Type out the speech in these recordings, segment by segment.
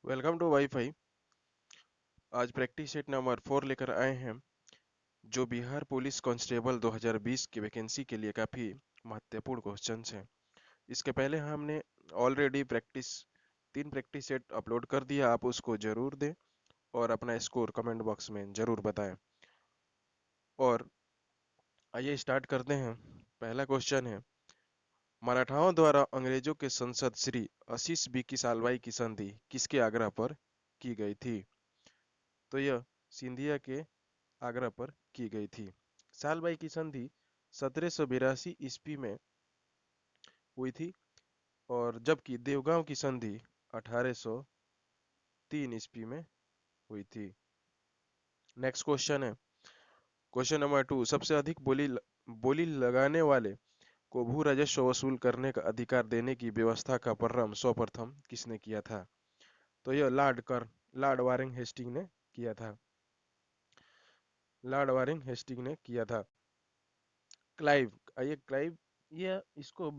Welcome to WiFi. आज practice set number 4 लेकर आए हैं, जो बिहार पुलिस कांस्टेबल 2020 की वैकेंसी के लिए काफ़ी महत्वपूर्ण क्वेश्चंस हैं। इसके पहले हमने ऑलरेडी तीन प्रैक्टिस सेट अपलोड कर दिया। आप उसको जरूर दें और अपना स्कोर कमेंट बॉक्स में जरूर बताएं। और आइए स्टार्ट करते हैं। पहला क्वेश्चन है, मराठाओं द्वारा अंग्रेजों के संसद श्री आशीष बी की सालवाई की संधि किसके आग्रह पर की गई थी? तो यह सिंधिया के आगरा पर की गई थी। सालबाई की संधि 1782 ईस्वी में हुई थी, और जबकि देवगांव की संधि 1803 ईस्वी में हुई थी। नेक्स्ट क्वेश्चन है, क्वेश्चन नंबर 2, सबसे अधिक बोली लगाने वाले को भू राजस्व वसूल करने का अधिकार देने की व्यवस्था का प्रारंभ सर्वप्रथम किसने किया था? तो यह लॉर्ड वारिंग हेस्टिंग ने किया था। लॉर्ड वारिंग हेस्टिंग ने किया था। क्लाइव, ये क्लाइव, ये इसको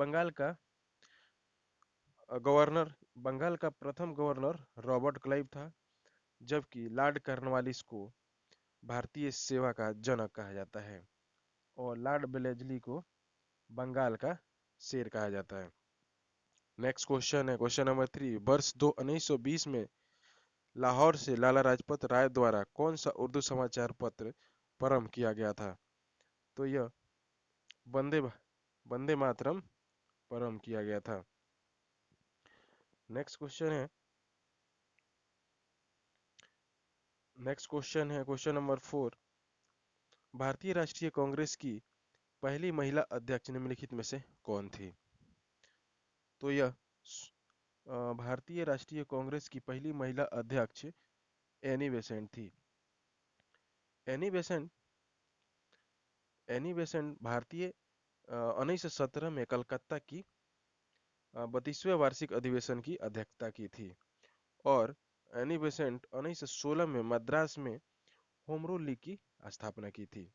गवर्नर बंगाल का प्रथम गवर्नर रॉबर्ट क्लाइव था, जबकि लॉर्ड कॉर्नवालिस को भारतीय सेवा का जनक कहा जाता है, और लॉर्ड बेलेस्ली को बंगाल का शेर कहा जाता है। नेक्स्ट क्वेश्चन है, क्वेश्चन नंबर 3, वर्ष 1920 में लाहौर से लाला लाजपत राय द्वारा कौन सा उर्दू समाचार पत्र प्रारंभ किया गया था? तो यह वंदे वंदे मातरम प्रारंभ किया गया था। नेक्स्ट क्वेश्चन है क्वेश्चन नंबर 4, भारतीय राष्ट्रीय कांग्रेस की पहली महिला अध्यक्ष निम्नलिखित में से कौन थी? तो यह भारतीय राष्ट्रीय कांग्रेस की पहली महिला अध्यक्ष एनी बेसेंट थी। एनी बेसेंट भारतीय 1917 में कलकत्ता की 32वें वार्षिक अधिवेशन की अध्यक्षता की थी, और एनी बेसेंट 1916 में मद्रास में होम रूल लीग की स्थापना की थी।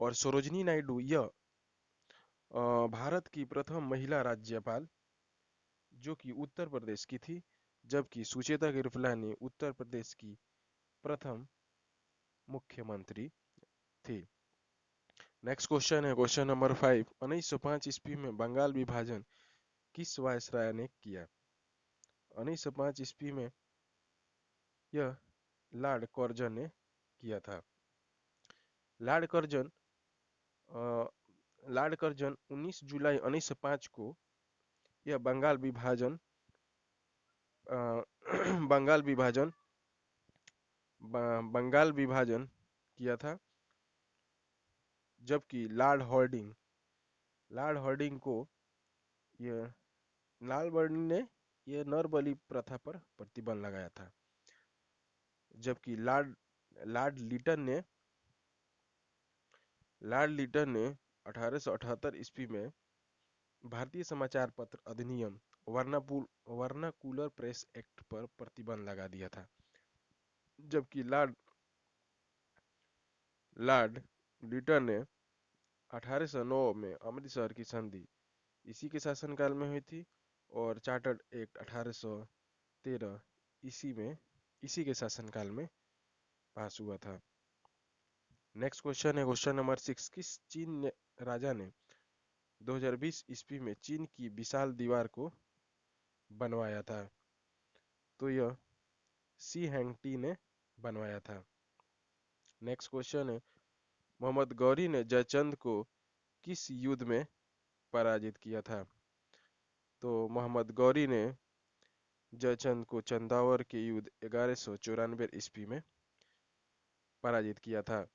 और सरोजनी नायडू, यह भारत की प्रथम महिला राज्यपाल जो कि उत्तर प्रदेश की थी, जबकि सुचेता कृपलानी उत्तर प्रदेश की प्रथम मुख्यमंत्री थी। नेक्स्ट क्वेश्चन है क्वेश्चन नंबर 5, 1905 ईस्वी में बंगाल विभाजन किस वायसराय ने किया? 1905 ईस्वी में यह लॉर्ड कर्जन ने किया था। लॉर्ड कर्जन अ, 19 जुलाई 1905 को यह अ, बंगाल विभाजन बंगाल विभाजन किया था, जबकि लॉर्ड हार्डिंग को यह लॉर्ड हार्डिंग ने यह नरबली प्रथा पर प्रतिबंध लगाया था, जबकि लॉर्ड लिटन ने 1878 ईस्वी में भारतीय समाचार पत्र अधिनियम वर्नाकुलर प्रेस एक्ट पर प्रतिबंध लगा दिया था, जबकि लॉर्ड लिटन ने 1809 में अमृतसर की संधि इसी के शासनकाल में हुई थी, और चार्टर्ड एक्ट 1813 इसी के शासनकाल में पास हुआ था। नेक्स्ट क्वेश्चन है क्वेश्चन नंबर 6, किस राजा ने 2020 ईस्वी में चीन की विशाल दीवार को बनवाया था? तो यह सी हैंगटी ने बनवाया था। नेक्स्ट क्वेश्चन है, मोहम्मद गौरी ने जयचंद को किस युद्ध में पराजित किया था? तो मोहम्मद गौरी ने जयचंद को चंदावर के युद्ध 1194 ईस्वी में पराजित किया था।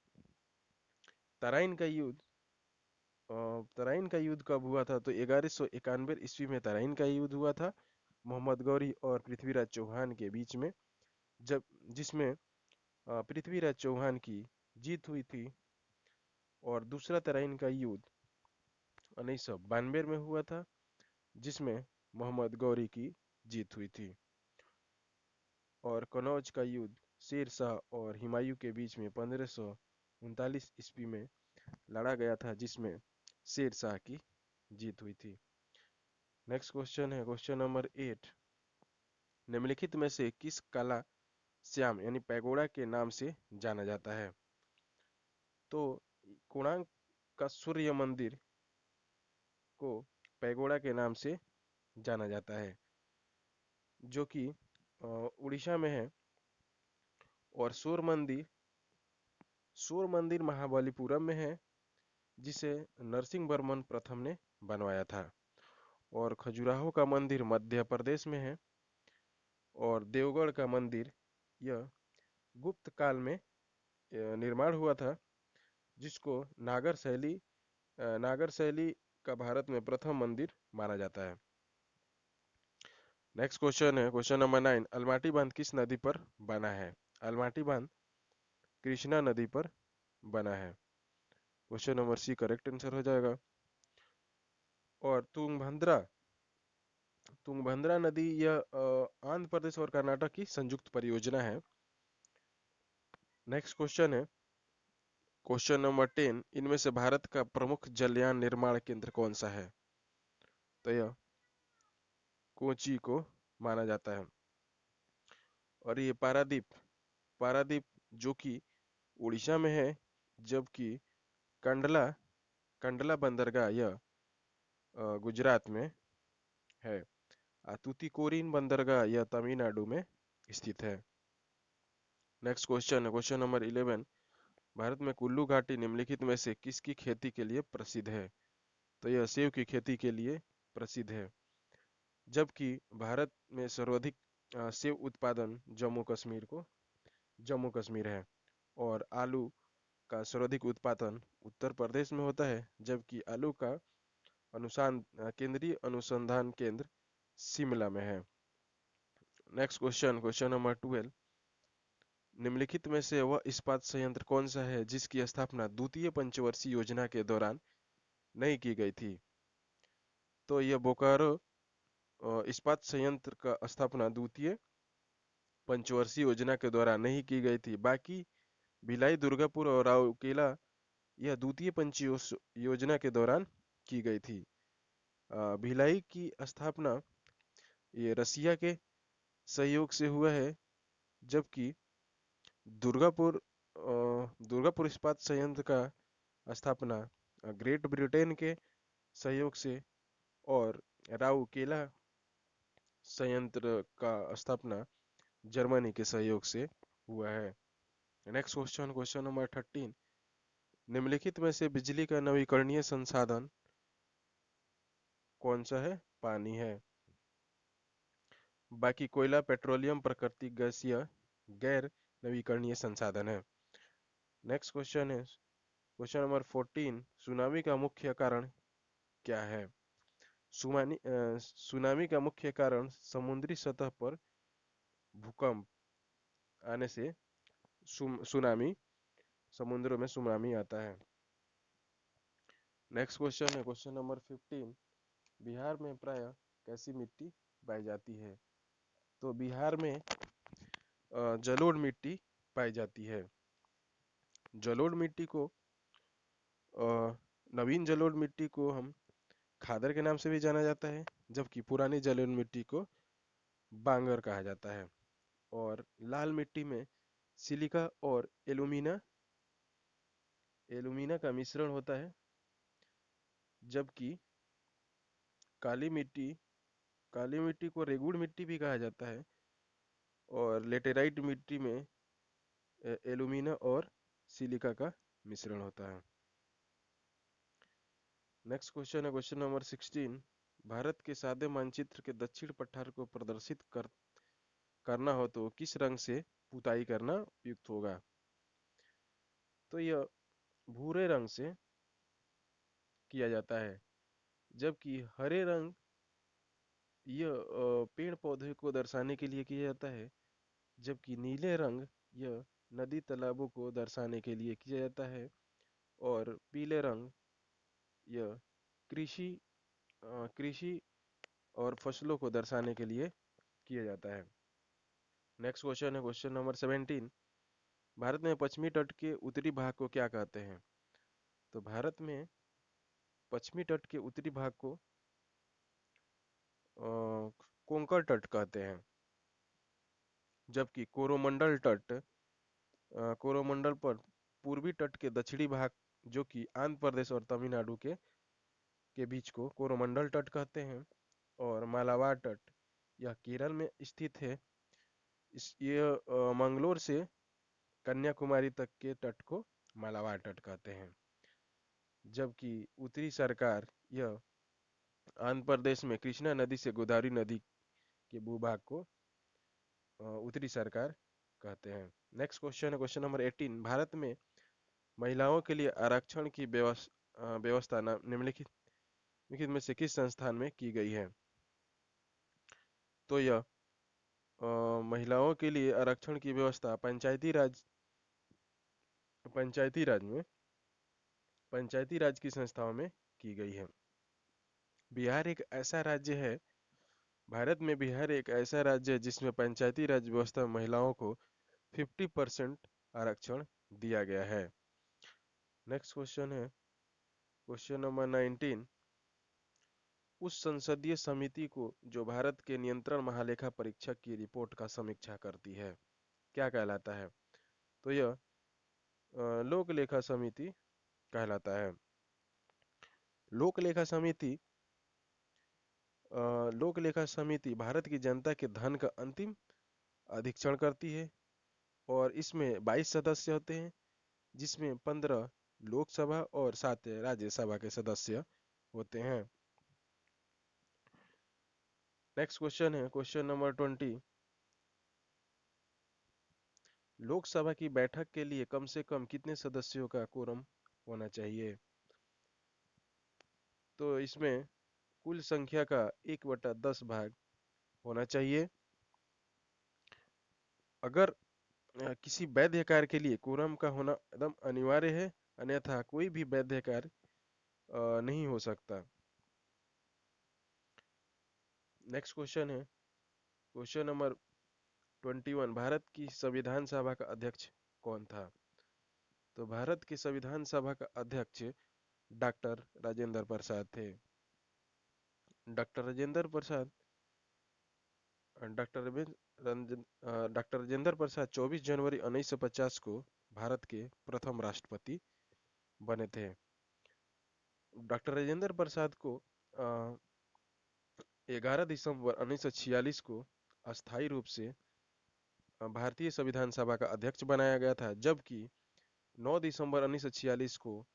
तराइन का युद्ध तराइन का युद्ध कब हुआ था? तो 1191 ईस्वी में तराइन का युद्ध हुआ था, मोहम्मद गौरी और पृथ्वीराज चौहान के बीच में, जब जिसमें पृथ्वीराज चौहान की जीत हुई थी। और दूसरा तराइन का युद्ध 1992 में हुआ था, जिसमें मोहम्मद गौरी की जीत हुई थी। और कनौज का युद्ध शेर शाह और हुमायूं के बीच में 1539 ईस्वी में लड़ा गया था, जिसमें शेर शाह की जीत हुई थी। नेक्स्ट क्वेश्चन है क्वेश्चन नंबर 8, निम्नलिखित में से किस कला श्याम यानी पैगोडा के नाम से जाना जाता है? तो कोणार्क का सूर्य मंदिर को पैगोडा के नाम से जाना जाता है, जो कि उड़ीसा में है। और सूर्य मंदिर महाबलीपुरम में है, जिसे नरसिंह वर्मन प्रथम ने बनवाया था। और खजुराहो का मंदिर मध्य प्रदेश में है। और देवगढ़ का मंदिर यह गुप्त काल में निर्माण हुआ था, जिसको नागर शैली का भारत में प्रथम मंदिर माना जाता है। नेक्स्ट क्वेश्चन है क्वेश्चन नंबर 9। अलमाटी बांध किस नदी पर बना है? अलमाटी बांध कृष्णा नदी पर बना है। Question number C correct answer हो जाएगा। और तुंगभद्रा नदी यह आंध्र प्रदेश और कर्नाटक की संयुक्त परियोजना है। नेक्स्ट क्वेश्चन है क्वेश्चन नंबर 10। इनमें से भारत का प्रमुख जलयान निर्माण केंद्र कौन सा है? तो यह कोची को माना जाता है। और ये पारादीप जो कि उड़ीसा में है, जबकि कंडला कंडला बंदरगाह यह गुजरात में है। तूतीकोरिन बंदरगाह यह तमिलनाडु में स्थित है। नेक्स्ट क्वेश्चन है क्वेश्चन नंबर 11। भारत में कुल्लू घाटी निम्नलिखित में से किसकी खेती के लिए प्रसिद्ध है? तो यह सेब की खेती के लिए प्रसिद्ध है, जबकि भारत में सर्वाधिक सेब उत्पादन जम्मू कश्मीर है। और आलू का सर्वाधिक उत्पादन उत्तर प्रदेश में होता है, जबकि आलू का केंद्रीय अनुसंधान केंद्र शिमला में है। Next question number 12। निम्नलिखित में से वह इस्पात संयंत्र कौन सा है जिसकी स्थापना द्वितीय पंचवर्षीय योजना के दौरान नहीं की गई थी? तो यह बोकारो इस्पात संयंत्र का स्थापना द्वितीय पंचवर्षीय योजना के दौरान नहीं की गई थी। बाकी भिलाई, दुर्गापुर और राउरकेला यह द्वितीय पंचवर्षीय योजना के दौरान की गई थी। भिलाई की स्थापना ये रसिया के सहयोग से हुआ है, जबकि दुर्गापुर दुर्गापुर इस्पात संयंत्र का स्थापना ग्रेट ब्रिटेन के सहयोग से और राउरकेला संयंत्र का स्थापना जर्मनी के सहयोग से हुआ है। Next question number 13। निम्नलिखित में से बिजली का नवीकरणीय संसाधन कौन सा है? पानी है। बाकी कोयला, पेट्रोलियम, प्राकृतिक गैस यह गैर नवीकरणीय संसाधन है। नेक्स्ट क्वेश्चन है क्वेश्चन नंबर 14। सुनामी का मुख्य कारण क्या है? सुनामी का मुख्य कारण समुद्री सतह पर भूकंप आने से सुनामी समुद्रों में सुनामी आता है। नेक्स्ट क्वेश्चन है क्वेश्चन नंबर 15। बिहार में प्रायः कैसी मिट्टी पाई जाती है? तो बिहार में जलोढ़ मिट्टी पाई जाती है। जलोढ़ मिट्टी को नवीन जलोढ़ मिट्टी को हम खादर के नाम से भी जाना जाता है, जबकि पुरानी जलोढ़ मिट्टी को बांगर कहा जाता है। और लाल मिट्टी में सिलिका और एलुमिना का मिश्रण होता है, जबकि काली मिट्टी काली मिट्टी को रेगुड़ मिट्टी भी कहा जाता है। और लेटेराइट मिट्टी में एलुमिना और सिलिका का मिश्रण होता है। नेक्स्ट क्वेश्चन है क्वेश्चन नंबर 16। भारत के सादे मानचित्र के दक्षिण पठार को करना हो तो किस रंग से पुताई करना उपयुक्त होगा? तो यह भूरे रंग से किया जाता है, जबकि हरे रंग यह पेड़ पौधे को दर्शाने के लिए किया जाता है, जबकि नीले रंग यह नदी तालाबों को दर्शाने के लिए किया जाता है। और पीले रंग यह कृषि कृषि और फसलों को दर्शाने के लिए किया जाता है। नेक्स्ट क्वेश्चन है क्वेश्चन नंबर 17। भारत में पश्चिमी तट के उत्तरी भाग को क्या कहते हैं? तो भारत में पश्चिमी तट के उत्तरी भाग को कोंकण तट कहते हैं। जबकि कोरोमंडल पर पूर्वी तट के दक्षिणी भाग जो कि आंध्र प्रदेश और तमिलनाडु के बीच को कोरोमंडल तट कहते हैं। और मालाबार तट यह केरल में स्थित है। ये मंगलोर से कन्याकुमारी तक के तट को मालाबार तट कहते हैं। जबकि उत्तरी सरकार यह आंध्र प्रदेश में कृष्णा नदी से गोदावरी नदी के भूभाग को उत्तरी सरकार कहते हैं। नेक्स्ट क्वेश्चन है क्वेश्चन नंबर 18। भारत में महिलाओं के लिए आरक्षण की व्यवस्था निम्नलिखित निम्नलिखित में से किस संस्थान में की गई है? तो यह महिलाओं के लिए आरक्षण की व्यवस्था पंचायती राज में पंचायती राज की संस्थाओं में की गई है। बिहार एक ऐसा राज्य है भारत में बिहार एक ऐसा राज्य है जिसमें पंचायती राज व्यवस्था में महिलाओं को 50% आरक्षण दिया गया है। नेक्स्ट क्वेश्चन है क्वेश्चन नंबर 19। उस संसदीय समिति को जो भारत के नियंत्रण महालेखा परीक्षक की रिपोर्ट का समीक्षा करती है क्या कहलाता है? तो यह लोक लेखा समिति कहलाता है। लोक लेखा समिति लोक लेखा समिति भारत की जनता के धन का अंतिम अधीक्षण करती है और इसमें 22 सदस्य होते हैं जिसमें 15 लोकसभा और 7 राज्यसभा के सदस्य होते हैं। नेक्स्ट क्वेश्चन है क्वेश्चन नंबर 20। लोकसभा की बैठक के लिए कम से कम कितने सदस्यों का कोरम होना चाहिए? तो इसमें कुल संख्या का 1/10 भाग होना चाहिए। अगर किसी वैध कार्य के लिए कोरम का होना एकदम अनिवार्य है, अन्यथा कोई भी वैध कार्य नहीं हो सकता। नेक्स्ट क्वेश्चन है क्वेश्चन नंबर 21। भारत की संविधान सभा का अध्यक्ष कौन था? तो भारत की संविधान सभा का अध्यक्ष डॉक्टर राजेंद्र प्रसाद थे। Doctor Rajendra Prasad doctor doctor Rajendra Prasad 24 जनवरी 1950 को भारत के प्रथम राष्ट्रपति बने थे। डॉक्टर राजेंद्र प्रसाद को 11 दिसंबर 1946 को अस्थायी रूप से भारतीय संविधान सभा का अध्यक्ष बनाया गया था, जबकि 9 दिसंबर 1946 को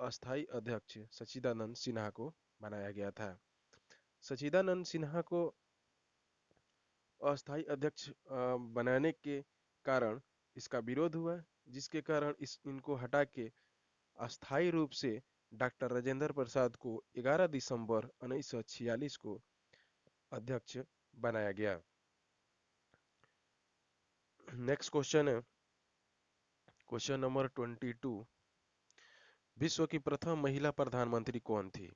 अस्थायी अध्यक्ष सच्चिदानंद सिन्हा को बनाया गया था। सच्चिदानंद सिन्हा को अस्थायी अध्यक्ष बनाने के कारण इसका विरोध हुआ, जिसके कारण इनको हटा के अस्थायी रूप से डॉक्टर राजेंद्र प्रसाद को 11 दिसंबर 1946 को अध्यक्ष बनाया गया। नेक्स्ट क्वेश्चन है क्वेश्चन नंबर 22। विश्व की प्रथम महिला प्रधानमंत्री कौन थी?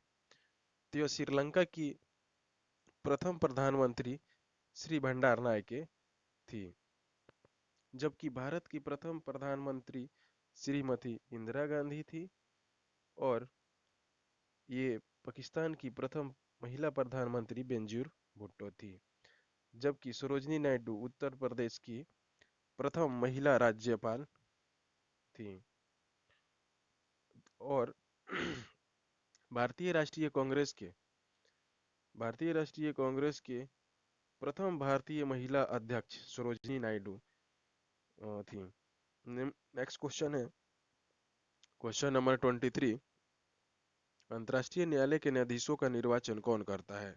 तो यह श्रीलंका की प्रथम प्रधानमंत्री श्री भंडार नायके थी, जबकि भारत की प्रथम प्रधानमंत्री श्रीमती इंदिरा गांधी थी और ये पाकिस्तान की प्रथम महिला प्रधानमंत्री बेंजीर भुट्टो थी, जबकि सरोजिनी नायडू उत्तर प्रदेश की प्रथम महिला राज्यपाल थी। और भारतीय राष्ट्रीय कांग्रेस के प्रथम भारतीय महिला अध्यक्ष सरोजिनी नायडू थी। नेक्स्ट क्वेश्चन है क्वेश्चन नंबर 23। अंतर्राष्ट्रीय न्यायालय के न्यायाधीशों का निर्वाचन कौन करता है?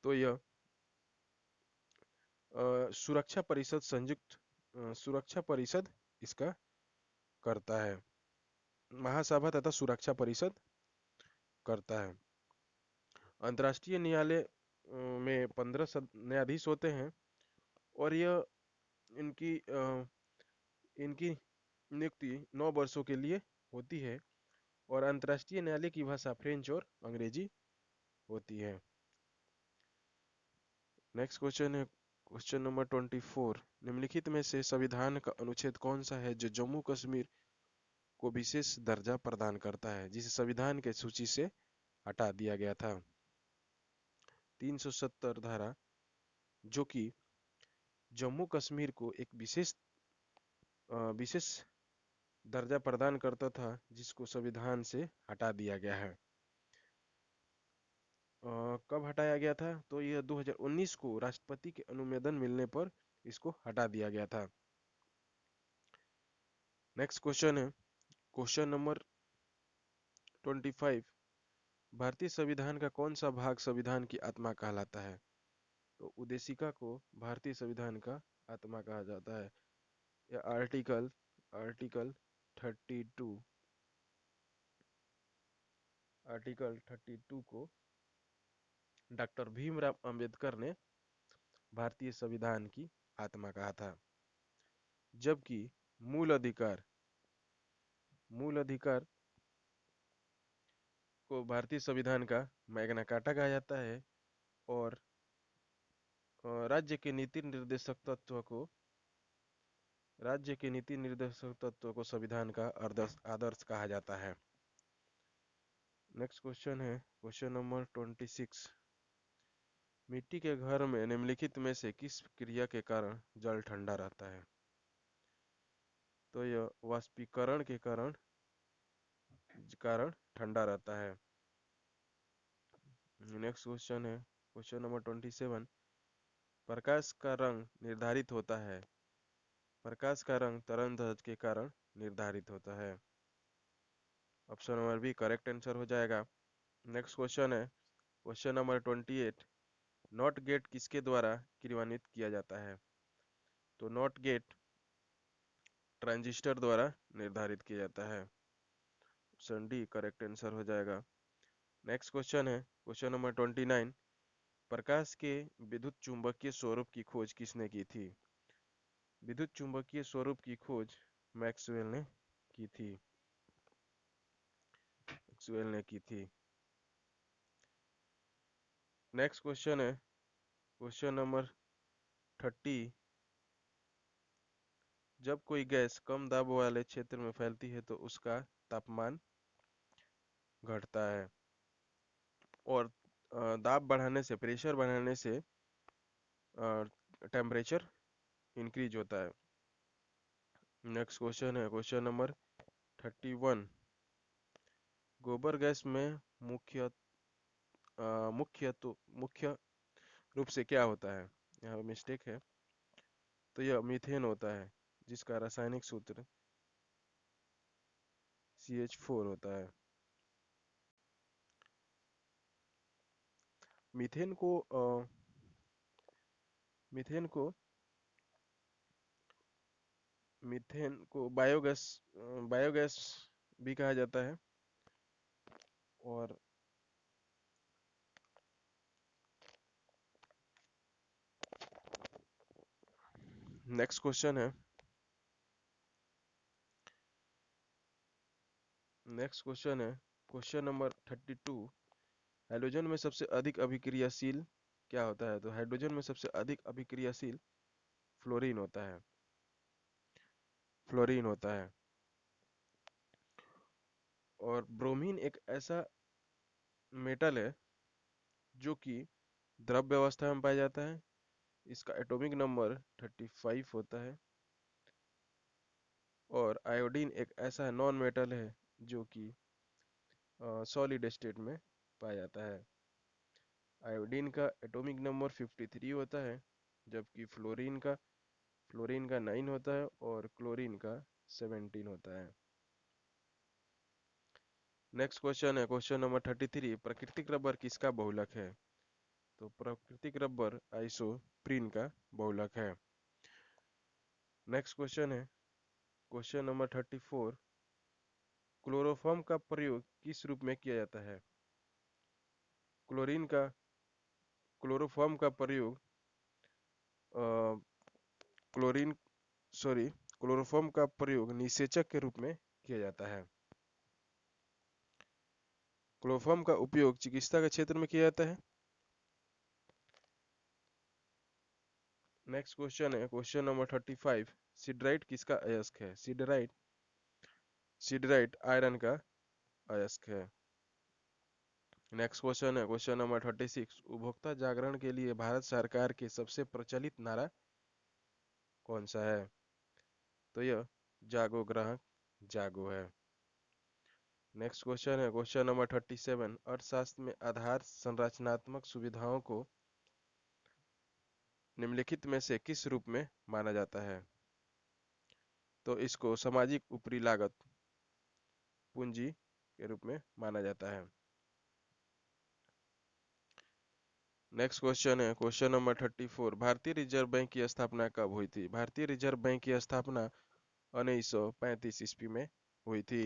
तो यह सुरक्षा परिषद इसका करता है। महासभा तथा सुरक्षा परिषद करता है। अंतर्राष्ट्रीय न्यायालय में 15 न्यायाधीश होते हैं और यह इनकी इनकी नियुक्ति 9 वर्षों के लिए होती है और अंतर्राष्ट्रीय न्यायालय की भाषा फ्रेंच और अंग्रेजी होती है। नेक्स्ट क्वेश्चन है क्वेश्चन नंबर 24। निम्नलिखित में से संविधान का अनुच्छेद कौन सा है जो जम्मू कश्मीर को विशेष दर्जा प्रदान करता है, जिसे संविधान के सूची से हटा दिया गया था? 370 धारा, जो कि जम्मू कश्मीर को एक विशेष दर्जा प्रदान करता था, जिसको संविधान से हटा दिया गया है। कब हटाया गया था? तो यह 2019 को राष्ट्रपति के अनुमोदन मिलने पर इसको हटा दिया गया था। नेक्स्ट क्वेश्चन है क्वेश्चन नंबर 25। भारतीय संविधान का कौन सा भाग संविधान की आत्मा कहलाता है? तो उद्देशिका को भारतीय संविधान का आत्मा कहा जाता है। या आर्टिकल आर्टिकल 32 आर्टिकल 32 को डॉक्टर भीमराव अंबेडकर ने भारतीय संविधान की आत्मा कहा था। जबकि मूल अधिकार मूल अधिकार को भारतीय संविधान का मैग्ना कार्टा कहा जाता है। और राज्य के नीति निर्देशक तत्व को संविधान का आदर्श कहा जाता है। नेक्स्ट क्वेश्चन है क्वेश्चन नंबर 26। मिट्टी के घर में निम्नलिखित में से किस क्रिया के कारण जल ठंडा रहता है? तो यह वाष्पीकरण के कारण ठंडा रहता है। नेक्स्ट क्वेश्चन है क्वेश्चन नंबर 27। प्रकाश का रंग निर्धारित होता है। प्रकाश का रंग तरंगदैर्ध्य के कारण निर्धारित होता है। Option number B correct answer हो जाएगा। नेक्स्ट क्वेश्चन है क्वेश्चन नंबर 28। नॉट गेट किसके द्वारा क्रियान्वित किया जाता है? तो नॉट गेट ट्रांजिस्टर द्वारा निर्धारित किया जाता है। ऑप्शन डी करेक्ट आंसर हो जाएगा। नेक्स्ट क्वेश्चन है क्वेश्चन नंबर 29। प्रकाश के विद्युत चुंबकीय स्वरूप की खोज किसने की थी? विद्युत चुंबकीय स्वरूप की खोज मैक्सवेल ने की थी। नेक्स्ट क्वेश्चन है क्वेश्चन नंबर 30। जब कोई गैस कम दाब वाले क्षेत्र में फैलती है तो उसका तापमान घटता है, और दाब बढ़ाने से, प्रेशर बढ़ाने से टेम्परेचर इंक्रीज होता है। नेक्स्ट क्वेश्चन है क्वेश्चन नंबर 31। गोबर गैस में मुख्य रूप से क्या होता है? यहाँ मिस्टेक है। तो यह मीथेन होता है, जिसका रासायनिक सूत्र CH4 होता है। मीथेन को मीथेन को मीथेन को बायोगैस भी कहा जाता है। और नेक्स्ट क्वेश्चन है क्वेश्चन नंबर 32। हाइड्रोजन में सबसे अधिक अभिक्रियाशील क्या होता है? तो हाइड्रोजन में सबसे अधिक अभिक्रियाशील फ्लोरीन होता है। और ब्रोमीन एक ऐसा मेटल है जो कि द्रव्य अवस्था में पाया जाता है। इसका एटॉमिक नंबर 35 होता है। और आयोडीन एक ऐसा नॉन मेटल है जो कि सॉलिड स्टेट में पाया जाता है। आयोडीन का एटॉमिक नंबर 53 होता है, जबकि फ्लोरीन का 9 होता है और क्लोरीन का 17 होता है। नेक्स्ट क्वेश्चन है क्वेश्चन नंबर 33। प्राकृतिक रबर किसका बहुलक है? तो प्राकृतिक रबर आइसोप्रीन का बहुलक है। नेक्स्ट क्वेश्चन है क्वेश्चन नंबर 34। क्लोरोफॉर्म का प्रयोग किस रूप में किया जाता है? क्लोरीन का क्लोरोफॉर्म का प्रयोग अ, क्लोरीन सॉरी क्लोरोफॉर्म का प्रयोग निषेचक के रूप में किया जाता है। क्लोरोफॉर्म का उपयोग चिकित्सा के क्षेत्र में किया जाता है। नेक्स्ट क्वेश्चन है क्वेश्चन नंबर 35। सिडराइट किसका अयस्क है? सिडराइट आयरन का अयस्क है। नेक्स्ट क्वेश्चन है क्वेश्चन नंबर 36। उपभोक्ता जागरण के लिए भारत सरकार के सबसे प्रचलित नारा कौन सा है? तो यह जागो ग्राहक जागो है। नेक्स्ट क्वेश्चन है क्वेश्चन नंबर 37। अर्थशास्त्र में आधार संरचनात्मक सुविधाओं को निम्नलिखित में से किस रूप में माना जाता है? तो इसको सामाजिक ऊपरी लागत पूंजी के रूप में माना जाता है। नेक्स्ट क्वेश्चन है क्वेश्चन नंबर 34। भारतीय रिजर्व बैंक की स्थापना कब हुई थी? भारतीय रिजर्व बैंक की स्थापना 1935 ईस्वी में हुई थी।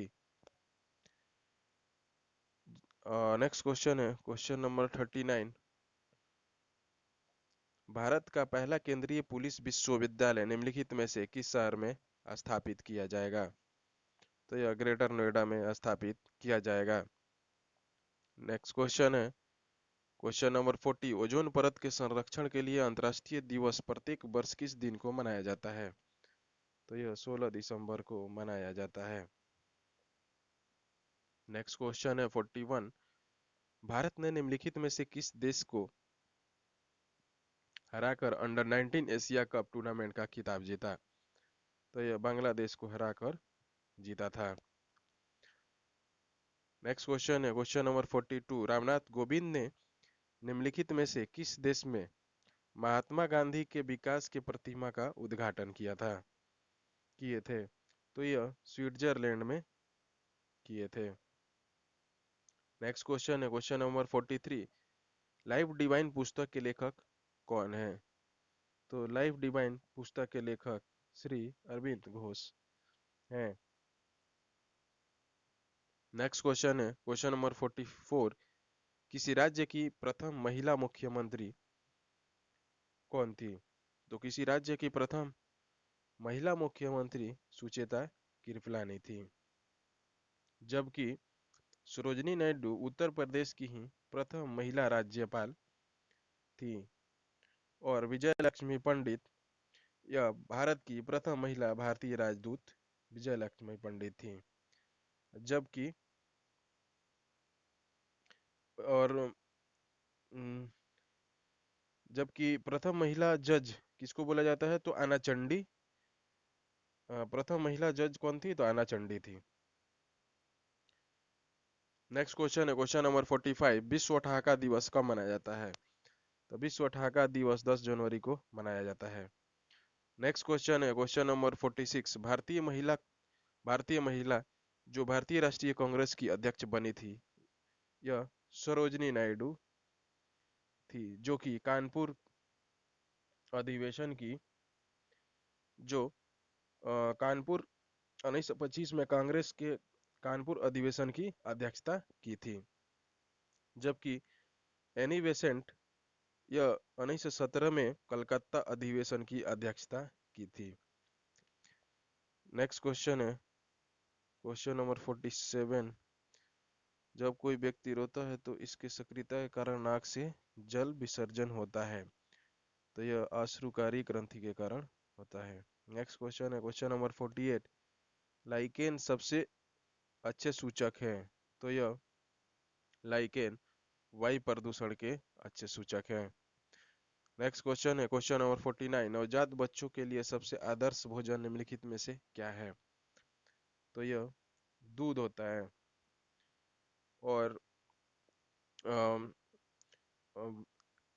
नेक्स्ट क्वेश्चन है क्वेश्चन नंबर 39। भारत का पहला केंद्रीय पुलिस विश्वविद्यालय निम्नलिखित में से किस शहर में स्थापित किया जाएगा? तो यह ग्रेटर नोएडा में स्थापित किया जाएगा। नेक्स्ट क्वेश्चन है क्वेश्चन नंबर 40। ओजोन परत के संरक्षण के लिए अंतर्राष्ट्रीय दिवस प्रत्येक वर्ष किस दिन को मनाया जाता है? तो यह 16 दिसंबर को मनाया जाता है। नेक्स्ट क्वेश्चन है 41। भारत ने निम्नलिखित में से किस देश को हराकर अंडर 19 एशिया कप टूर्नामेंट का खिताब जीता? तो यह बांग्लादेश को हराकर जीता था। नेक्स्ट क्वेश्चन है क्वेश्चन नंबर 42। रामनाथ कोविंद ने निम्नलिखित में से किस देश में महात्मा गांधी के विकास के प्रतिमा का उद्घाटन किए थे? तो यह स्विट्जरलैंड में किए थे। नेक्स्ट क्वेश्चन है क्वेश्चन नंबर 43। लाइफ डिवाइन पुस्तक के लेखक कौन है? तो लाइफ डिवाइन पुस्तक के लेखक श्री अरविंद घोष हैं। नेक्स्ट क्वेश्चन है क्वेश्चन नंबर 44। किसी राज्य की प्रथम महिला मुख्यमंत्री कौन थी? तो किसी राज्य की प्रथम महिला मुख्यमंत्री सुचेता कृपलानी थी। जबकि सरोजनी नायडू उत्तर प्रदेश की ही प्रथम महिला राज्यपाल थी। और विजय लक्ष्मी पंडित यह भारत की प्रथम महिला भारतीय राजदूत विजय लक्ष्मी पंडित थी। जबकि और उम, जबकि प्रथम महिला जज किसको बोला जाता है? तो आना चंडी। प्रथम महिला जज कौन थी? तो आना चंडी थी। नेक्स्ट क्वेश्चन है क्वेश्चन नंबर 45। विश्व ठहाका दिवस कब मनाया जाता है? तो विश्व ठहाका दिवस 10 जनवरी को मनाया जाता है। नेक्स्ट क्वेश्चन है क्वेश्चन नंबर 46। भारतीय महिला जो भारतीय राष्ट्रीय कांग्रेस की अध्यक्ष बनी थी यह सरोजनी नायडू थी, जो कि कानपुर अधिवेशन की जो कानपुर 1925 में कांग्रेस के कानपुर अधिवेशन की अध्यक्षता की थी। जबकि एनी बेसेंट यह 1917 में कलकत्ता अधिवेशन की अध्यक्षता की थी। नेक्स्ट क्वेश्चन है क्वेश्चन नंबर 47। जब कोई व्यक्ति रोता है तो इसकी सक्रियता के कारण नाक से जल विसर्जन होता है। तो यह अश्रुकारी ग्रंथि के कारण होता है। नेक्स्ट क्वेश्चन है क्वेश्चन नंबर 48। लाइकेन सबसे अच्छे सूचक है। तो यह लाइकेन वायु प्रदूषण के अच्छे सूचक है। नेक्स्ट क्वेश्चन है क्वेश्चन नंबर 49। नवजात बच्चों के लिए सबसे आदर्श भोजन निम्नलिखित में से क्या है? तो यह दूध होता है। और अम, अम,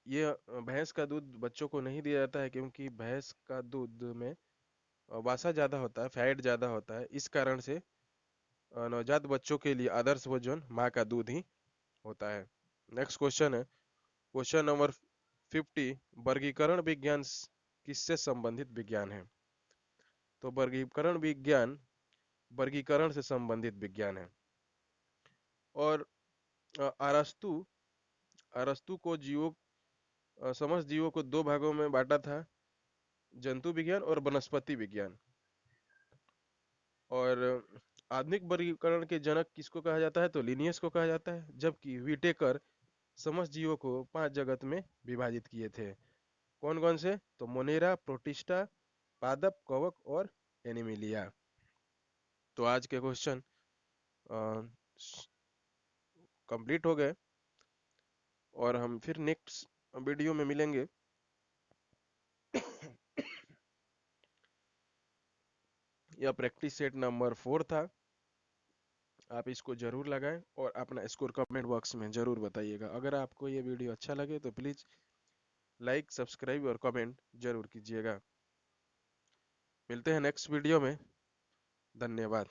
ये भैंस का दूध बच्चों को नहीं दिया जाता है क्योंकि भैंस का दूध में वसा ज़्यादा होता है, फैट ज़्यादा होता है। इस कारण से नवजात बच्चों के लिए आदर्श भोजन माँ का दूध ही होता है। नेक्स्ट क्वेश्चन है क्वेश्चन नंबर 50। वर्गीकरण विज्ञान किससे संबंधित विज्ञान है? तो वर्गीकरण विज्ञान वर्गीकरण से संबंधित विज्ञान है। और अरस्तु अरस्तु को समस्त जीवों को दो भागों में बांटा था, जंतु विज्ञान और वनस्पति विज्ञान। और आधुनिक वर्गीकरण के जनक किसको कहा जाता है? तो लिनियस को कहा जाता है। जबकि विटेकर समस्त जीवों को 5 जगत में विभाजित किए थे। कौन कौन से? तो मोनेरा, प्रोटिस्टा, पादप, कवक और एनिमिलिया। तो आज के क्वेश्चन कंप्लीट हो गए। और हम फिर नेक्स्ट वीडियो में मिलेंगे। यह प्रैक्टिस सेट नंबर 4 था। आप इसको जरूर लगाएं और अपना स्कोर कमेंट बॉक्स में जरूर बताइएगा। अगर आपको ये वीडियो अच्छा लगे तो प्लीज़ लाइक, सब्सक्राइब और कमेंट जरूर कीजिएगा। मिलते हैं नेक्स्ट वीडियो में। धन्यवाद।